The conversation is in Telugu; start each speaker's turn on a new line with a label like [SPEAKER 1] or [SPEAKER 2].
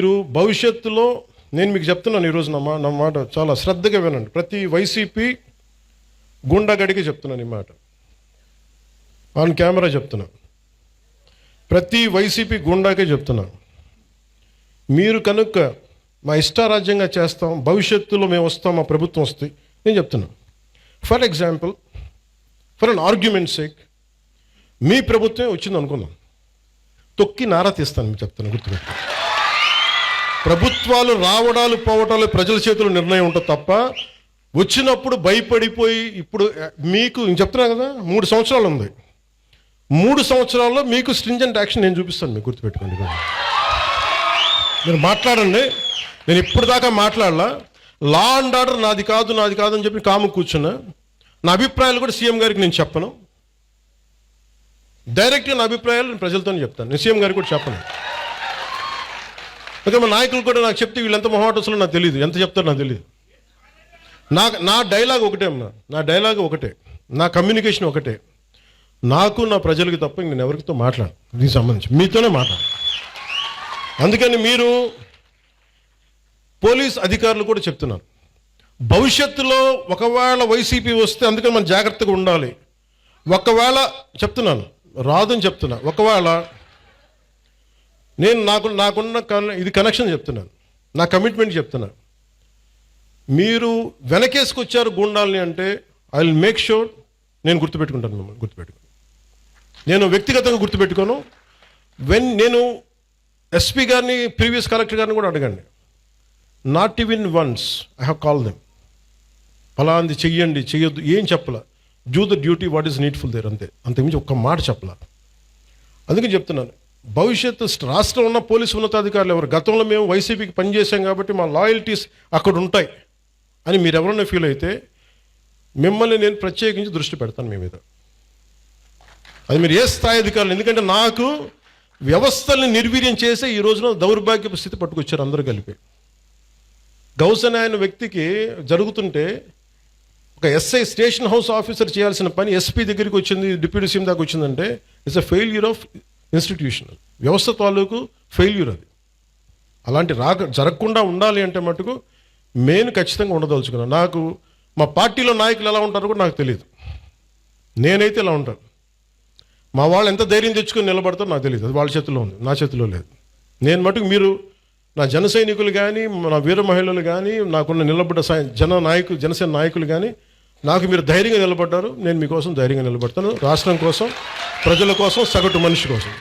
[SPEAKER 1] మీరు భవిష్యత్తులో నేను మీకు చెప్తున్నాను ఈరోజు నా మాట చాలా శ్రద్ధగా వినండి. ప్రతి వైసీపీ గుండాగడికి చెప్తున్నాను ఈ మాట, ఆన్ కెమెరా చెప్తున్నా. ప్రతి వైసీపీ గుండాకే చెప్తున్నా, మీరు కనుక మా ఇష్టారాజ్యంగా చేస్తాం, భవిష్యత్తులో మేము వస్తాం, మా ప్రభుత్వం వస్తుంది, నేను చెప్తున్నా. For example, for an argument sake, మీ ప్రభుత్వమే వచ్చింది అనుకుందాం, తొక్కి నారా తీస్తాను. మీకు చెప్తాను, గుర్తుపెట్టు. ప్రభుత్వాలు రావడాలు పోవటాలు ప్రజల చేతుల్లో నిర్ణయం ఉంటుంది తప్ప వచ్చినప్పుడు భయపడిపోయి, ఇప్పుడు మీకు చెప్తున్నా కదా, 3 సంవత్సరాలు ఉంది. 3 సంవత్సరాల్లో మీకు స్ట్రింజెంట్ యాక్షన్ నేను చూపిస్తాను, మీకు గుర్తుపెట్టుకోండి. మీరు మాట్లాడండి, నేను ఇప్పటిదాకా మాట్లాడలా. లా అండ్ ఆర్డర్ నాది కాదు అని చెప్పి కాము కూర్చున్నా. నా అభిప్రాయాలు కూడా సీఎం గారికి నేను చెప్పను. డైరెక్ట్గా నా అభిప్రాయాలు నేను ప్రజలతోనే చెప్తాను, నేను సీఎం గారికి కూడా చెప్పను. ఓకే, మా నాయకులు కూడా నాకు చెప్తే వీళ్ళు ఎంత మొహాటోసులో నాకు తెలియదు, ఎంత చెప్తారో నాకు తెలియదు. నా డైలాగ్ ఒకటే అమ్మా, నా డైలాగ్ ఒకటే, నా కమ్యూనికేషన్ ఒకటే. నాకు నా ప్రజలకి తప్ప నేను ఎవరితో మాట్లాడు, దీనికి సంబంధించి మీతోనే మాట్లాడు. అందుకని మీరు పోలీస్ అధికారులు కూడా చెప్తున్నారు, భవిష్యత్తులో ఒకవేళ వైసీపీ వస్తే అందుకని మనం జాగ్రత్తగా ఉండాలి. ఒకవేళ చెప్తున్నాను, రాదని చెప్తున్నా, ఒకవేళ నేను నాకున్న ఇది కనెక్షన్ చెప్తున్నాను, నా కమిట్మెంట్ చెప్తున్నాను. మీరు వెనకేసుకొచ్చారు గూండాల్ని అంటే ఐ విల్ మేక్ షూర్ నేను గుర్తుపెట్టుకుంటాను, మిమ్మల్ని గుర్తుపెట్టుకుని. నేను వ్యక్తిగతంగా గుర్తుపెట్టుకోను. నేను ఎస్పీ గారిని, ప్రీవియస్ కలెక్టర్ గారిని కూడా అడగండి. Not even once I have call them. ఫలాంది చెయ్యండి, చెయ్యొద్దు ఏం చెప్పలా. Do the duty what is needful there, అంతే. అంతకుమించి ఒక్క మాట చెప్పలా. అందుకని చెప్తున్నాను, భవిష్యత్తు రాష్ట్రంలో ఉన్న పోలీసు ఉన్నతాధికారులు ఎవరు, గతంలో మేము వైసీపీకి పనిచేసాం కాబట్టి మా లాయల్టీస్ అక్కడ ఉంటాయి అని మీరు ఎవరైనా ఫీల్ అయితే మిమ్మల్ని నేను ప్రత్యేకించి దృష్టి పెడతాను మీ మీద. అది మీరు ఏ స్థాయి అధికారులు, ఎందుకంటే నాకు వ్యవస్థల్ని నిర్వీర్యం చేసే ఈ రోజున దౌర్భాగ్యపు స్థితి పట్టుకొచ్చారు అందరూ కలిపి. గౌసన్ అనే వ్యక్తికి జరుగుతుంటే ఒక ఎస్ఐ, స్టేషన్ హౌస్ ఆఫీసర్ చేయాల్సిన పని ఎస్పీ దగ్గరికి వచ్చింది, డిప్యూటీ సీఎం దాకా వచ్చిందంటే it's a failure of institutional వ్యవస్థ తాలూకు ఫెయిల్యూర్ అది. అలాంటి జరగకుండా ఉండాలి అంటే మటుకు నేను ఖచ్చితంగా ఉండదలుచుకున్నాను. నాకు మా పార్టీలో నాయకులు ఎలా ఉంటారో కూడా నాకు తెలియదు, నేనైతే ఎలా ఉంటాను. మా వాళ్ళు ఎంత ధైర్యం తెచ్చుకొని నిలబడతారో నాకు తెలియదు, అది వాళ్ళ చేతిలో ఉంది, నా చేతిలో లేదు. నేను మటుకు మీరు నా జన సైనికులు కానీ, నా వీర మహిళలు కానీ, నాకున్న నిలబడ్డ జనసేన నాయకులు కానీ, నాకు మీరు ధైర్యంగా నిలబడ్డారు, నేను మీకోసం ధైర్యంగా నిలబడతాను. రాష్ట్రం కోసం, ప్రజల కోసం, సగటు మనిషి కోసం.